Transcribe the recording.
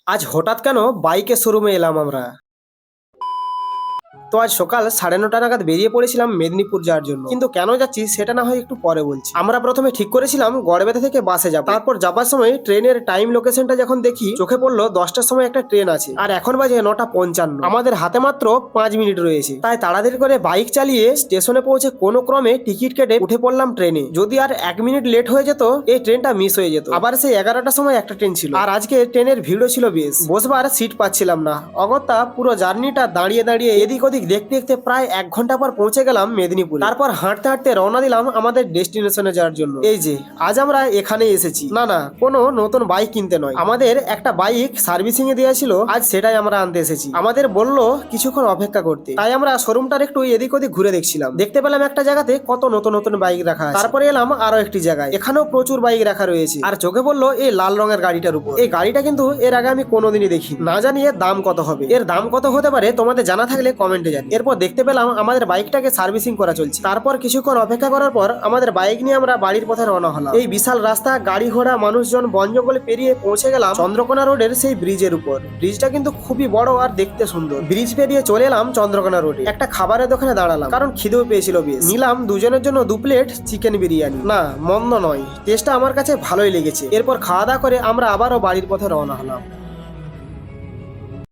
আজ হঠাৎ কেন বাইকের শোরুমে এলাম আমরা? তো আজ সকাল 9:30 নাগাদ বেরিয়ে পড়েছিলাম মেদিনীপুর যাওয়ার জন্য, কিন্তু কেন যাচ্ছি সেটা না হয় একটু পরে বলছি। আমরা প্রথমে ঠিক করেছিলাম গড়বেতা থেকে বাসে যাব, তারপর যাবার সময় ট্রেনের টাইম লোকেশনটা যখন দেখি চোখে পড়লো 10টার সময় একটা ট্রেন আছে, আর এখন বাজে 9:55। আমাদের হাতে মাত্র 5 মিনিট রয়েছে, তাই তাড়াতাড়ি করে বাইক চালিয়ে স্টেশনে পৌঁছে কোনো ক্রমে টিকিট কেটে উঠে পড়লাম ট্রেনে। যদি আর 1 মিনিট লেট হয়ে যেত এই ট্রেনটা মিস হয়ে যেত। আবার সেই 11টার সময় একটা ট্রেন ছিল, আর আজকে ট্রেনের ভিড়ও ছিল বেশ, বসবার সিট পাচ্ছিলাম না। অগত্যা পুরো জার্নিটা দাঁড়িয়ে দাঁড়িয়ে এদিক ওদিক দেখতে দেখতে প্রায় 1 ঘন্টা পর পৌঁছে গেলাম মেদিনীপুর। তারপর হাঁটতে হাঁটতে রওনা দিলাম আমাদের ডেস্টিনেশনে যাওয়ার জন্য। এই যে আজ আমরা এখানে এসেছি, না কোনো নতুন বাইক কিনতে নয়, আমাদের একটা বাইক সার্ভিসিং এ দেওয়া ছিল, আজ সেটাই আমরা আনতে এসেছি। আমাদের বললো কিছুক্ষণ অপেক্ষা করতে, তাই আমরা শোরুমটার একটু এদিক ওদিক ঘুরে দেখছিলাম। দেখতে পেলাম একটা জায়গাতে কত নতুন নতুন বাইক রাখা আছে। তারপরে এলাম আরো একটি জায়গায়, এখানেও প্রচুর বাইক রাখা রয়েছে। আর চোখে পড়লো এই লাল রঙের গাড়িটার উপর। এই গাড়িটা কিন্তু এর আগে আমি কোনোদিনই দেখি না, জানি এর দাম কত হবে। এর দাম কত হতে পারে তোমাদের জানা থাকলে কমেন্টে জানি। এরপর দেখতে পেলাম আমাদের বাইকটাকে সার্ভিসিং করা চলছে। তারপর কিছুক্ষণ অপেক্ষা করার পর আমাদের বাইক নিয়ে আমরা বাড়ির পথে রওনা হলাম। এই বিশাল রাস্তা, গাড়ি ঘোড়া, মানুষজন, বন জঙ্গলে পেরিয়ে পৌঁছে গেলাম চন্দ্রকোনা রোডের সেই ব্রিজের উপর। ব্রিজটা কিন্তু খুবই বড় আর দেখতে সুন্দর। ব্রিজ পেরিয়ে চলে এলাম চন্দ্রকোনা রোডে। একটা খাবারের দোকানে দাঁড়ালাম, কারণ খিদেও পেয়েছিল বেশ। নিলাম দুজনের জন্য 2 প্লেট চিকেন বিরিয়ানি। না, মন্দ নয়, টেস্টটা আমার কাছে ভালোই লেগেছে। এরপর খাওয়া দাওয়া করে আমরা আবারও বাড়ির পথে রওনা হলাম।